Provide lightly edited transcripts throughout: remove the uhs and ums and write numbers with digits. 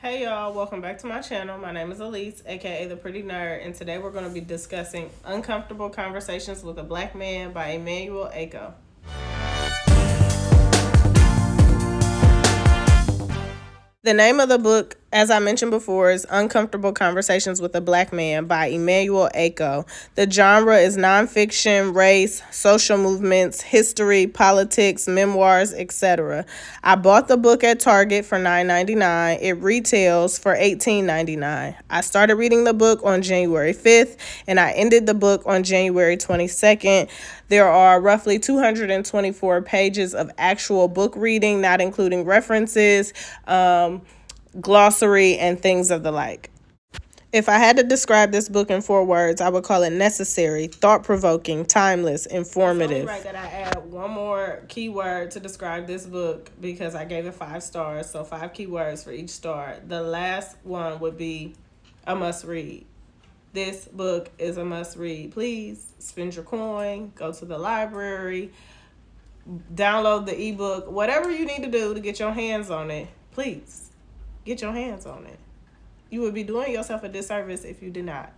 Hey y'all, welcome back to my channel. My name is Elise, aka The Pretty Nerd, and today we're going to be discussing Uncomfortable Conversations with a Black Man by Emmanuel Acho. The name of the book, as I mentioned before, is Uncomfortable Conversations with a Black Man by Emmanuel Acho. The genre is nonfiction, race, social movements, history, politics, memoirs, etc. I bought the book at Target for $9.99. It retails for $18.99. I started reading the book on January 5th, and I ended the book on January 22nd. There are roughly 224 pages of actual book reading, not including references, glossary, and things of the like. If I had to describe this book in 4 words, I would call it necessary, thought-provoking, timeless, informative. It's only right that I add one more keyword to describe this book because I gave it 5 stars, so 5 keywords for each star. The last one would be a must-read. This book is a must-read. Please spend your coin, go to the library, download the ebook, whatever you need to do to get your hands on it. Please get your hands on it. You would be doing yourself a disservice if you did not.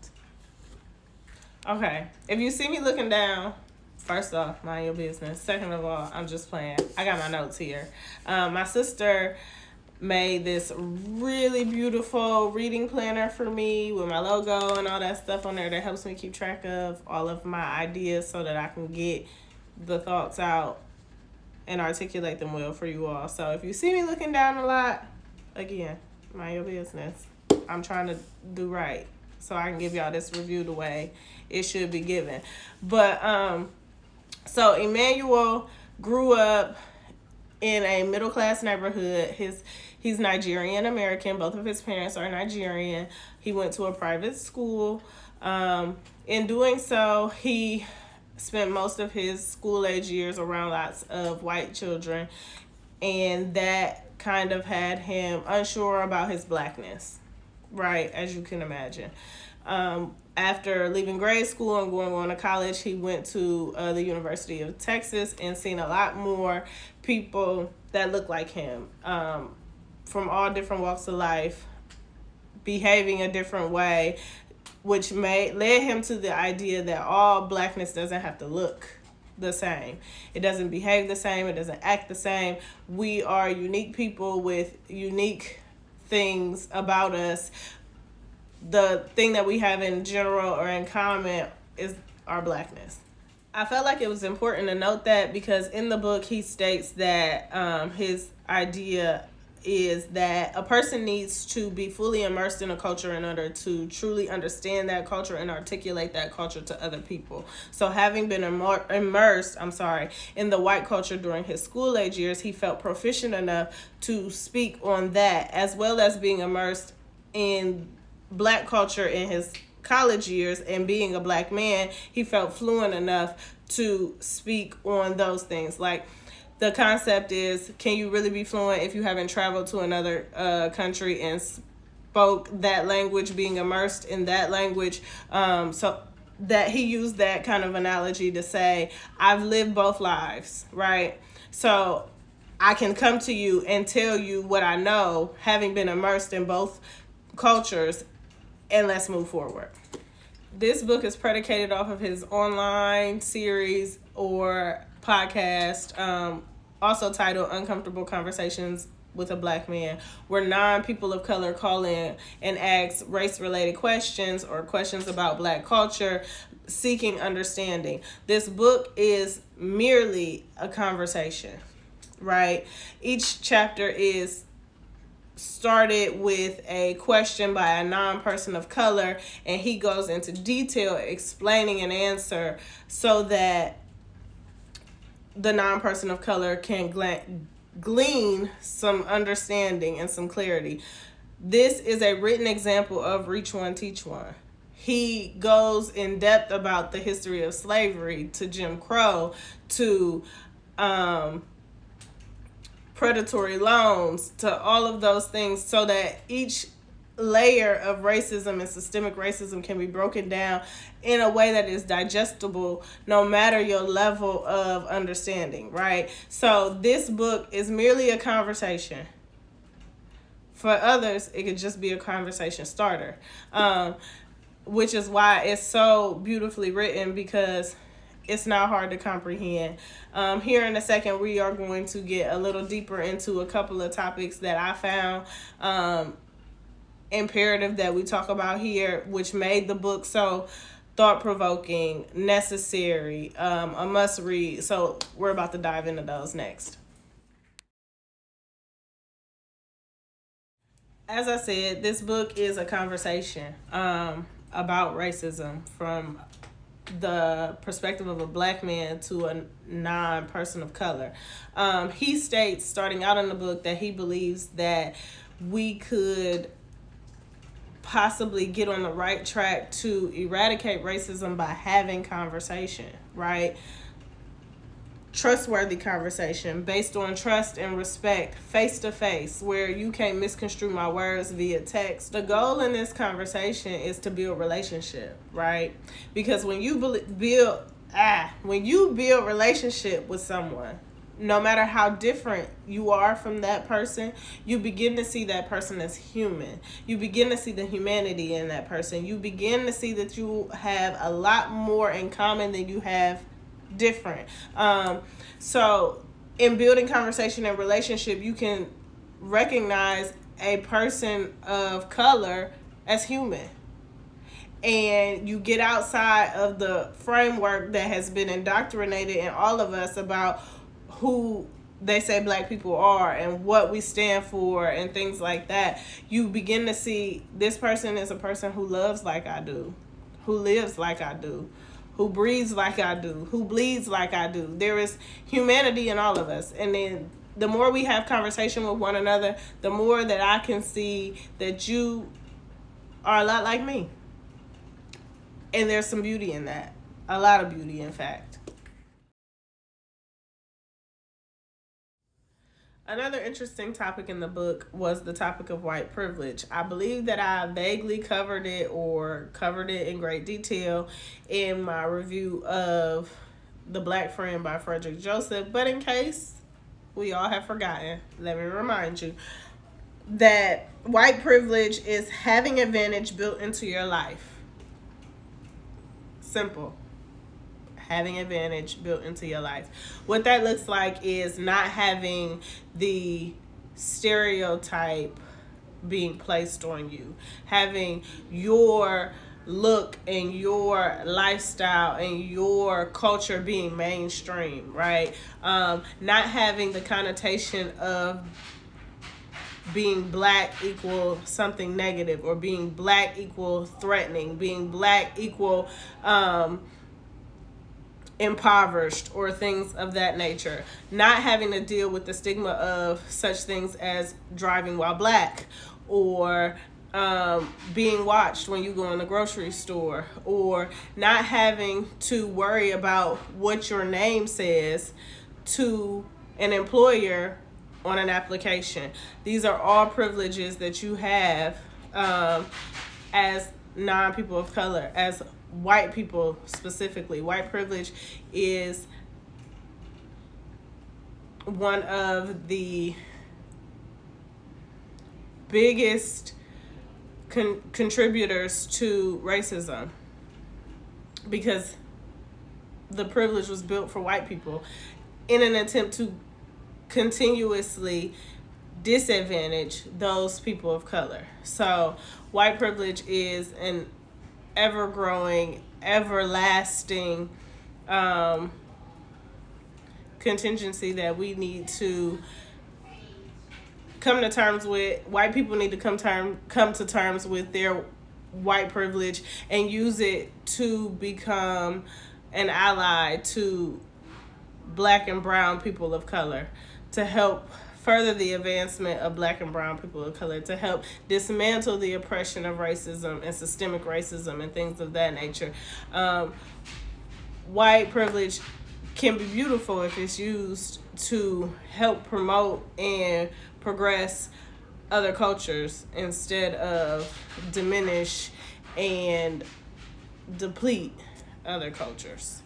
Okay, if you see me looking down, first off, mind your business. Second of all, I'm just playing. I got my notes here. My sister made this really beautiful reading planner for me with my logo and all that stuff on there that helps me keep track of all of my ideas so that I can get the thoughts out and articulate them well for you all. So if you see me looking down a lot, again, mind your business. I'm trying to do right so I can give y'all this review the way it should be given. But so Emmanuel grew up in a middle-class neighborhood. He's Nigerian American. Both of his parents are Nigerian. He went to a private school. In doing so, he spent most of his school-age years around lots of white children, and that kind of had him unsure about his blackness, right, as you can imagine. After leaving grade school and going on to college, he went to the University of Texas and seen a lot more people that look like him, from all different walks of life, behaving a different way, which led him to the idea that all blackness doesn't have to look the same. It doesn't behave the same. It doesn't act the same. We are unique people with unique things about us. The thing that we have in general or in common is our blackness. I felt like it was important to note that because in the book he states that his idea is that a person needs to be fully immersed in a culture in order to truly understand that culture and articulate that culture to other people. So having been immersed in the white culture during his school age years, he felt proficient enough to speak on that, as well as being immersed in black culture in his college years, and being a black man, he felt fluent enough to speak on those things. Like, the concept is, can you really be fluent if you haven't traveled to another country and spoke that language, being immersed in that language? So that he used that kind of analogy to say, I've lived both lives, right? So I can come to you and tell you what I know, having been immersed in both cultures, and let's move forward. This book is predicated off of his online series or podcast, also titled Uncomfortable Conversations with a Black Man, where 9 people of color call in and ask race-related questions or questions about black culture, seeking understanding. This book is merely a conversation, right? Each chapter is started with a question by a non-person of color, and he goes into detail explaining an answer so that the non-person of color can glean some understanding and some clarity. This is a written example of reach one, teach one. He goes in depth about the history of slavery, to Jim Crow, to predatory loans, to all of those things, so that each layer of racism and systemic racism can be broken down in a way that is digestible no matter your level of understanding, right? So this book is merely a conversation For others, it could just be a conversation starter, which is why it's so beautifully written, because it's not hard to comprehend. Here in a second, we are going to get a little deeper into a couple of topics that I found imperative that we talk about here, which made the book so thought-provoking, necessary, a must-read. So we're about to dive into those next. As I said, this book is a conversation about racism from the perspective of a black man to a non-person of color. He states, starting out in the book, that he believes that we could possibly get on the right track to eradicate racism by having conversation, right? Trustworthy conversation based on trust and respect, face to face, where you can't misconstrue my words via text. The goal in this conversation is to build relationship, right? Because when you build relationship with someone, no matter how different you are from that person, you begin to see that person as human. You begin to see the humanity in that person. You begin to see that you have a lot more in common than you have different. So in building conversation and relationship, you can recognize a person of color as human, and you get outside of the framework that has been indoctrinated in all of us about who they say black people are and what we stand for and things like that. You begin to see this person is a person who loves like I do, who lives like I do, who breathes like I do, who bleeds like I do. There is humanity in all of us. And then the more we have conversation with one another, the more that I can see that you are a lot like me. And there's some beauty in that. A lot of beauty, in fact. Another interesting topic in the book was the topic of white privilege. I believe that I vaguely covered it or covered it in great detail in my review of The Black Friend by Frederick Joseph. But in case we all have forgotten, let me remind you that white privilege is having advantage built into your life. Simple. Having advantage built into your life. What that looks like is not having the stereotype being placed on you, having your look and your lifestyle and your culture being mainstream, right? Not having the connotation of being black equal something negative, or being black equal threatening, being black equal impoverished, or things of that nature. Not having to deal with the stigma of such things as driving while black, or being watched when you go in the grocery store, or not having to worry about what your name says to an employer on an application. These are all privileges that you have as non-people of color, as white people specifically. White privilege is one of the biggest contributors to racism, because the privilege was built for white people in an attempt to continuously disadvantage those people of color. So white privilege is an ever-growing, everlasting contingency that we need to come to terms with. White people need to come to terms with their white privilege and use it to become an ally to black and brown people of color, to help further the advancement of black and brown people of color, to help dismantle the oppression of racism and systemic racism and things of that nature. White privilege can be beautiful if it's used to help promote and progress other cultures instead of diminish and deplete other cultures.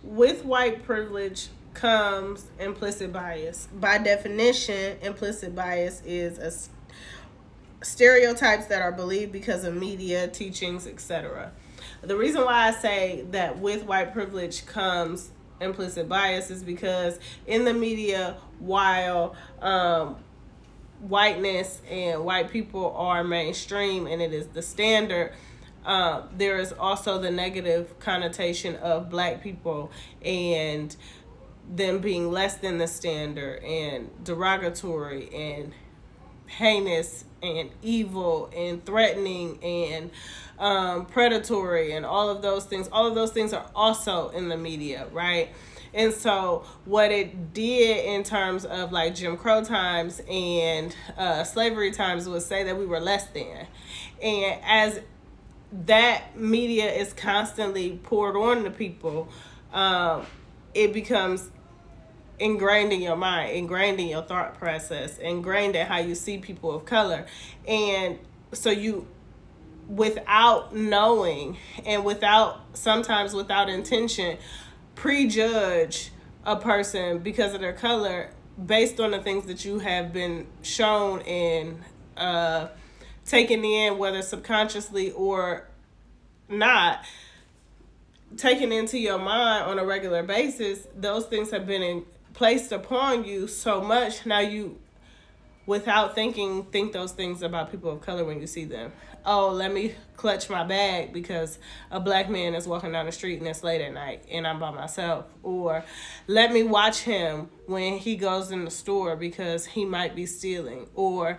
with white privilege comes implicit bias. By definition, implicit bias is stereotypes that are believed because of media, teachings, etc. The reason why I say that with white privilege comes implicit bias is because in the media, while whiteness and white people are mainstream and it is the standard, there is also the negative connotation of black people and them being less than the standard and derogatory and heinous and evil and threatening and predatory and all of those things. All of those things are also in the media, right? And so what it did in terms of like Jim Crow times and slavery times was say that we were less than. And as that media is constantly poured on to people, it becomes ingrained in your mind, ingrained in your thought process, ingrained in how you see people of color. And so you, without knowing and sometimes without intention, prejudge a person because of their color based on the things that you have been shown and taken in, whether subconsciously or not, taken into your mind on a regular basis. Those things have been placed upon you so much. Now you, without thinking, think those things about people of color when you see them. Oh, let me clutch my bag because a black man is walking down the street and it's late at night and I'm by myself. Or let me watch him when he goes in the store because he might be stealing. Or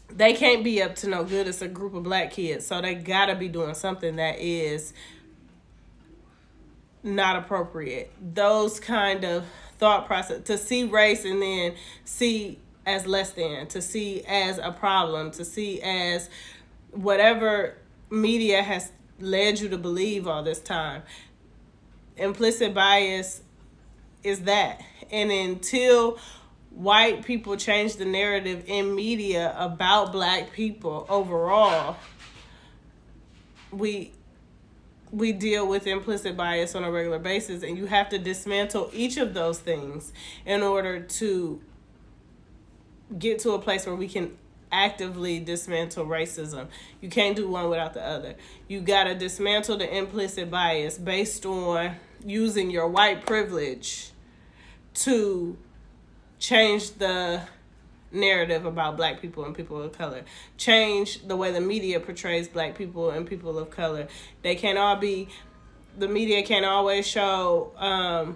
they can't be up to no good. It's a group of black kids, so they gotta be doing something that is not appropriate. Those kind of thought process, to see race and then see as less than, to see as a problem, to see as whatever media has led you to believe all this time. Implicit bias is that. And until white people change the narrative in media about black people overall, we deal with implicit bias on a regular basis, and you have to dismantle each of those things in order to get to a place where we can actively dismantle racism. You can't do one without the other. You got to dismantle the implicit bias based on using your white privilege to change the narrative about black people and people of color. Change the way the media portrays black people and people of color. They can't all be, the media can't always show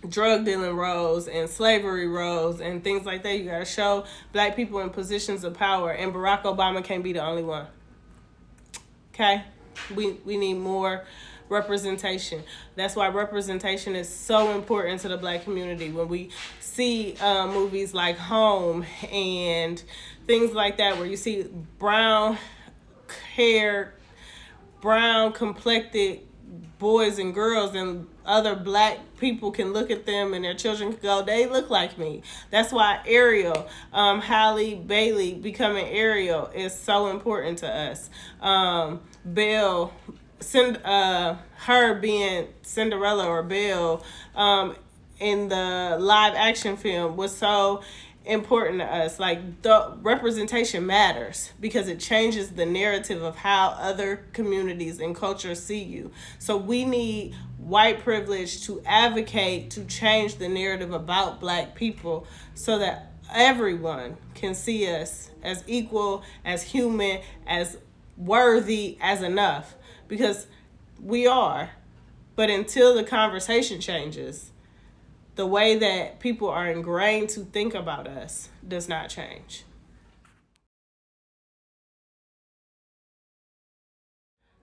drug dealing roles and slavery roles and things like that. You gotta show black people in positions of power, and Barack Obama can't be the only one. Okay? We need more representation. That's why representation is so important to the black community. When we see movies like Home and things like that, where you see brown hair, brown complected boys and girls, and other black people can look at them and their children can go, they look like me. That's why Ariel, Halle Bailey becoming Ariel is so important to us. Belle, her being Cinderella or Belle in the live action film was so important to us. Like, the representation matters because it changes the narrative of how other communities and cultures see you. So we need white privilege to advocate to change the narrative about black people so that everyone can see us as equal, as human, as worthy, as enough, because we are. But until the conversation changes, the way that people are ingrained to think about us does not change.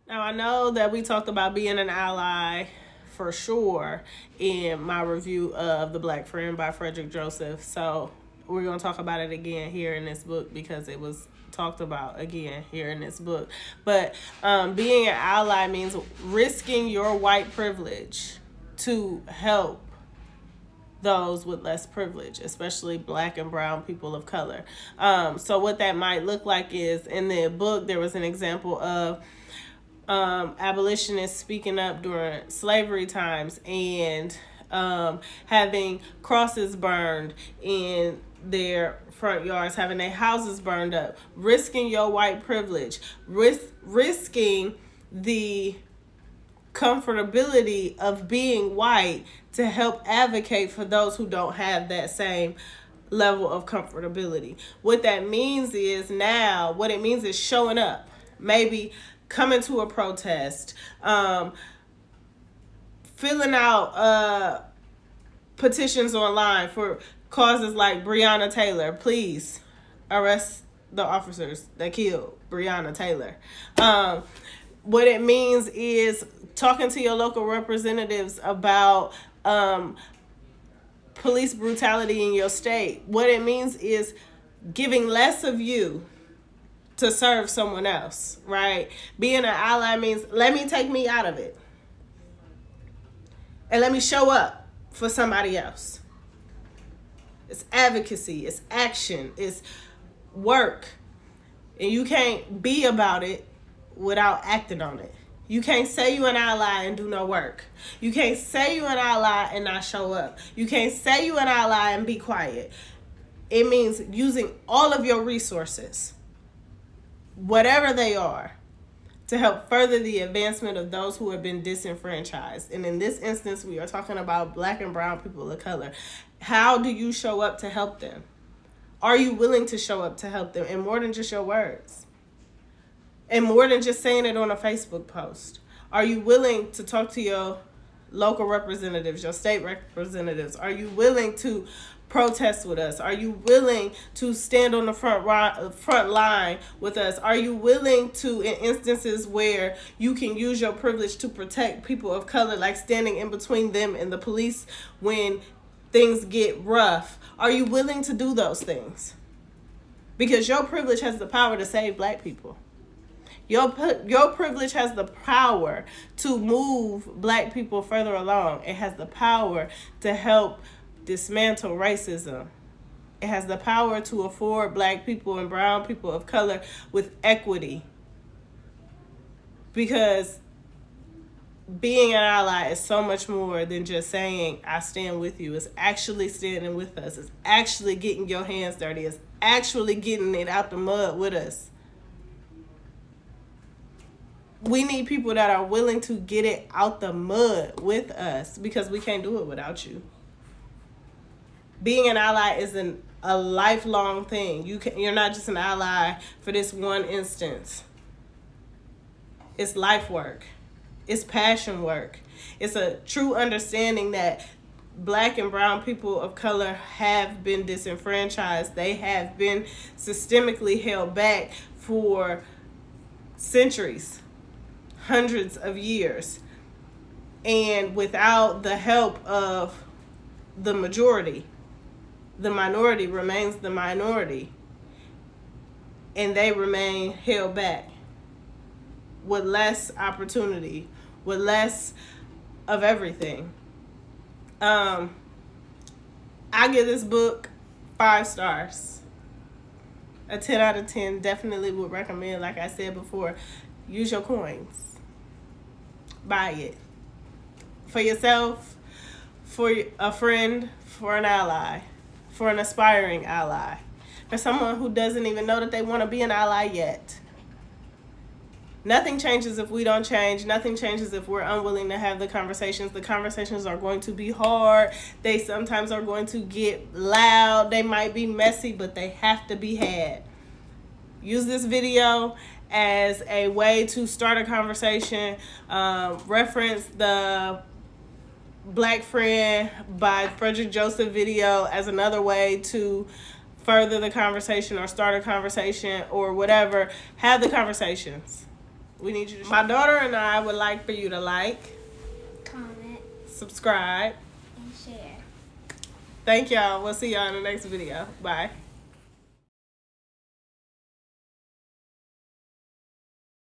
Now, I know that we talked about being an ally for sure in my review of The Black Friend by Frederick Joseph. So we're going to talk about it again here in this book because it was talked about again here in this book. But being an ally means risking your white privilege to help those with less privilege, especially black and brown people of color. So what that might look like is, in the book, there was an example of abolitionists speaking up during slavery times and having crosses burned in their front yards, having their houses burned up, risking your white privilege, risking the comfortability of being white to help advocate for those who don't have that same level of comfortability. What that means is now, what it means is showing up, maybe coming to a protest, filling out petitions online for causes like Breonna Taylor. Please arrest the officers that killed Breonna Taylor. What it means is talking to your local representatives about police brutality in your state. What it means is giving less of you to serve someone else, right? Being an ally means let me take me out of it and let me show up for somebody else. It's advocacy, it's action, it's work. And you can't be about it without acting on it. You can't say you an ally and do no work. You can't say you an ally and not show up. You can't say you an ally and be quiet. It means using all of your resources, whatever they are, to help further the advancement of those who have been disenfranchised. And in this instance, we are talking about Black and brown people of color. How do you show up to help them? Are you willing to show up to help them? And more than just your words. And more than just saying it on a Facebook post. Are you willing to talk to your local representatives, your state representatives? Are you willing to protest with us? Are you willing to stand on the front line with us? Are you willing to, in instances where you can use your privilege to protect people of color, like standing in between them and the police when things get rough? Are you willing to do those things? Because your privilege has the power to save Black people. Your privilege has the power to move Black people further along. It has the power to help dismantle racism. It has the power to afford Black people and brown people of color with equity. Because being an ally is so much more than just saying, I stand with you. It's actually standing with us. It's actually getting your hands dirty. It's actually getting it out the mud with us. We need people that are willing to get it out the mud with us because we can't do it without you. Being an ally is a lifelong thing. You're not just an ally for this one instance. It's life work. It's passion work. It's a true understanding that Black and brown people of color have been disenfranchised. They have been systemically held back for centuries, hundreds of years. And without the help of the majority, the minority remains the minority. And they remain held back with less opportunity, with less of everything. I give this book 5 stars. A 10 out of 10. Definitely would recommend, like I said before, use your coins. Buy it. For yourself, for a friend, for an ally, for an aspiring ally, for someone who doesn't even know that they want to be an ally yet. Nothing changes if we don't change. Nothing changes if we're unwilling to have the conversations. The conversations are going to be hard. They sometimes are going to get loud. They might be messy, but they have to be had. Use this video as a way to start a conversation. Reference the Black Friend by Frederick Joseph video as another way to further the conversation or start a conversation or whatever. Have the conversations. We need you to. My daughter and I would like for you to like, comment, subscribe, and share. Thank y'all. We'll see y'all in the next video. Bye.